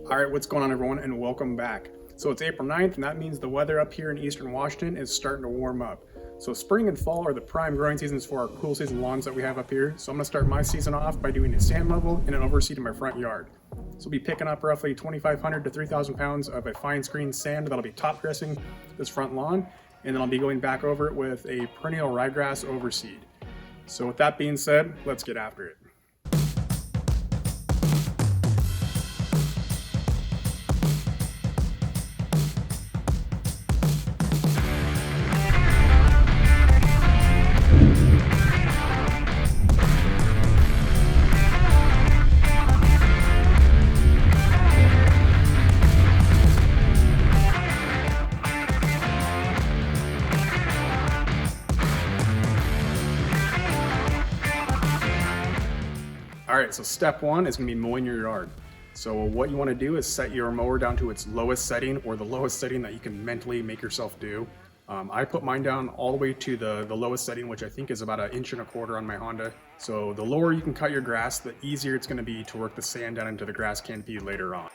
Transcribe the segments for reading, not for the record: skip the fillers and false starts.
All right, what's going on, everyone, and welcome back. So it's April 9th, and that means the weather up here in eastern Washington is starting to warm up. So spring and fall are the prime growing seasons for our cool season lawns that we have up here. So I'm gonna start my season off by doing a sand level and an overseed in my front yard. So I'll be picking up roughly 2,500 to 3,000 pounds of a fine screen sand that'll be top dressing this front lawn, and then I'll be going back over it with a perennial ryegrass overseed. So with that being said, let's get after it. All right, so step one is gonna be mowing your yard. So what you wanna do is set your mower down to its lowest setting, or the lowest setting that you can mentally make yourself do. I put mine down all the way to the lowest setting, which I think is about 1.25 inches on my Honda. So the lower you can cut your grass, the easier it's gonna be to work the sand down into the grass canopy later on.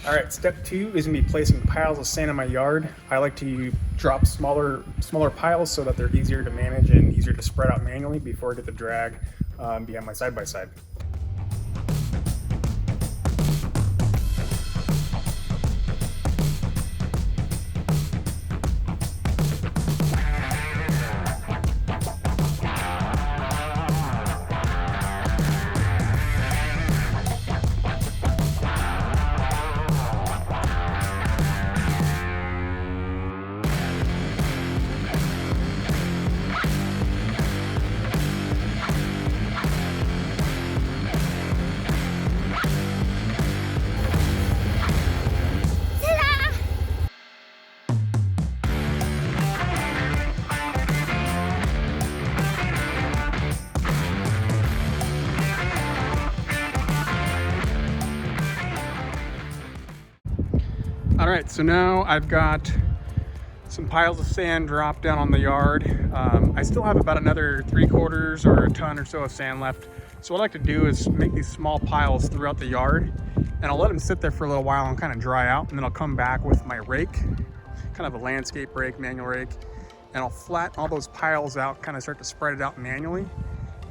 All right, step two is gonna be placing piles of sand in my yard. I like to drop smaller piles so that they're easier to manage and easier to spread out manually before I get the drag behind my side-by-side. All right, so now I've got some piles of sand dropped down on the yard. I still have about another 3/4 or a ton or so of sand left. So what I like to do is make these small piles throughout the yard, and I'll let them sit there for a little while and kind of dry out, and then I'll come back with my rake, kind of a landscape rake, manual rake, and I'll flatten all those piles out, kind of start to spread it out manually.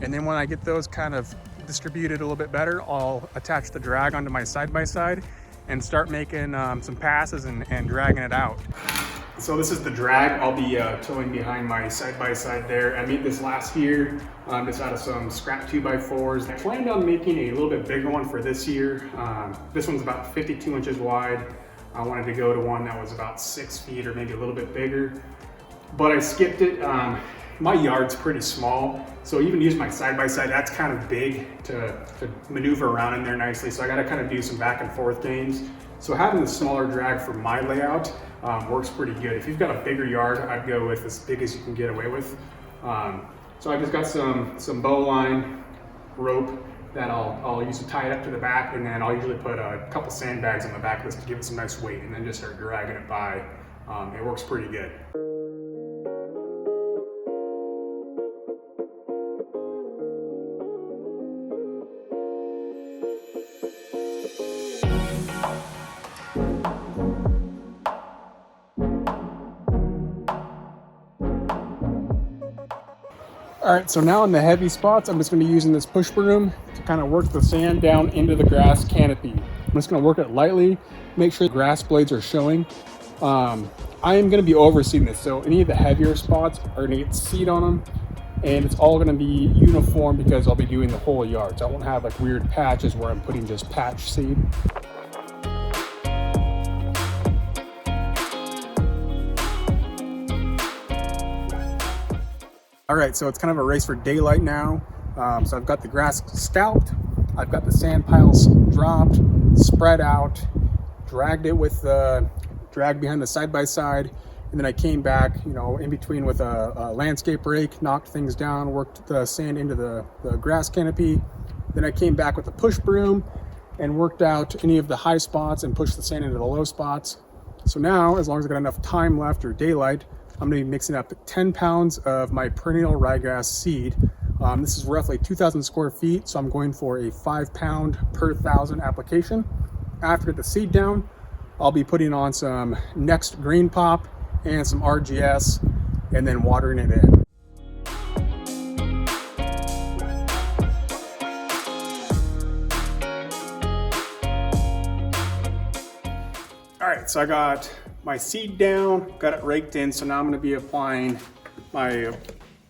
And then when I get those kind of distributed a little bit better, I'll attach the drag onto my side-by-side and start making some passes and dragging it out. So this is the drag I'll be towing behind my side-by-side there. I made this last year just out of some scrap 2x4s. I planned on making a little bit bigger one for this year. This one's about 52 inches wide. I wanted to go to one that was about 6 feet or maybe a little bit bigger, but I skipped it. My yard's pretty small, so even use my side-by-side, that's kind of big to maneuver around in there nicely. So I gotta kind of do some back and forth games. So having the smaller drag for my layout works pretty good. If you've got a bigger yard, I'd go with as big as you can get away with. So I just got some bowline rope that I'll use to tie it up to the back, and then I'll usually put a couple sandbags on the back of this to give it some nice weight, and then just start dragging it by. It works pretty good. All right, so now in the heavy spots, I'm just gonna be using this push broom to kind of work the sand down into the grass canopy. I'm just gonna work it lightly, make sure the grass blades are showing. I am gonna be overseeding this, so any of the heavier spots are gonna get seed on them, and it's all gonna be uniform because I'll be doing the whole yard. So I won't have like weird patches where I'm putting just patch seed. All right, so it's kind of a race for daylight now. So I've got the grass scalped, I've got the sand piles dropped, spread out, dragged it with the drag behind the side by side, And then I came back, you know, in between with a landscape rake, knocked things down, worked the sand into the grass canopy. Then I came back with a push broom and worked out any of the high spots and pushed the sand into the low spots. So now, as long as I got enough time left or daylight, I'm gonna be mixing up 10 pounds of my perennial ryegrass seed. This is roughly 2,000 square feet, so I'm going for a 5 pound per 1,000 application. After I get the seed down, I'll be putting on some Next Green Pop and some RGS, and then watering it in. All right, so I got my seed down, got it raked in, so now I'm gonna be applying my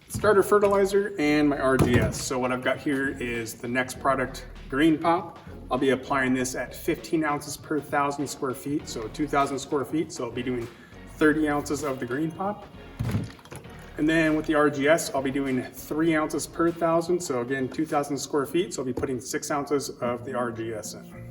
starter fertilizer and my RGS. So what I've got here is the next product, Green Pop. I'll be applying this at 15 ounces per 1,000 square feet, so 2,000 square feet, so I'll be doing 30 ounces of the Green Pop. And then with the RGS, I'll be doing 3 ounces per 1,000, so again, 2,000 square feet, so I'll be putting 6 ounces of the RGS in.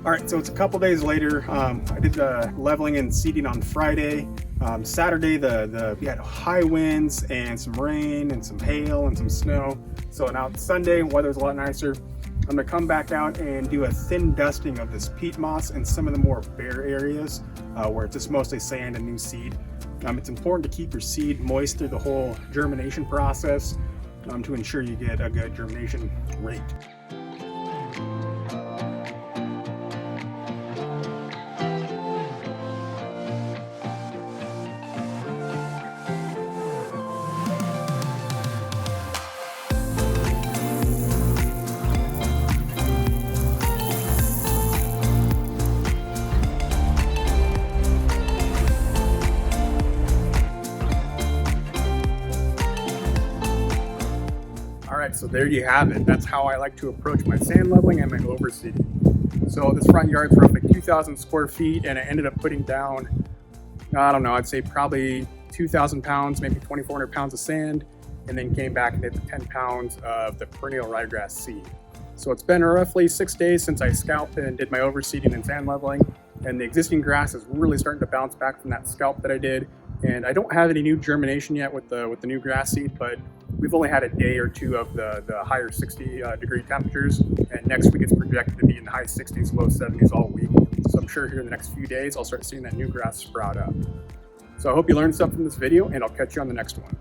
All right, so it's a couple days later. I did the leveling and seeding on Friday. Saturday, we had high winds and some rain and some hail and some snow. So now Sunday, weather's a lot nicer. I'm gonna come back out and do a thin dusting of this peat moss in some of the more bare areas where it's just mostly sand and new seed. It's important to keep your seed moist through the whole germination process to ensure you get a good germination rate. Alright, so there you have it. That's how I like to approach my sand leveling and my overseeding. So this front yard's roughly 2,000 square feet, and I ended up putting down, I don't know, I'd say probably 2,000 pounds, maybe 2,400 pounds of sand, and then came back and did the 10 pounds of the perennial ryegrass seed. So it's been roughly 6 days since I scalped and did my overseeding and sand leveling, and the existing grass is really starting to bounce back from that scalp that I did. And I don't have any new germination yet with the new grass seed, but we've only had a day or two of the higher 60 degree temperatures, and next week it's projected to be in the high 60s, low 70s all week. So I'm sure here in the next few days I'll start seeing that new grass sprout up. So I hope you learned something from this video, and I'll catch you on the next one.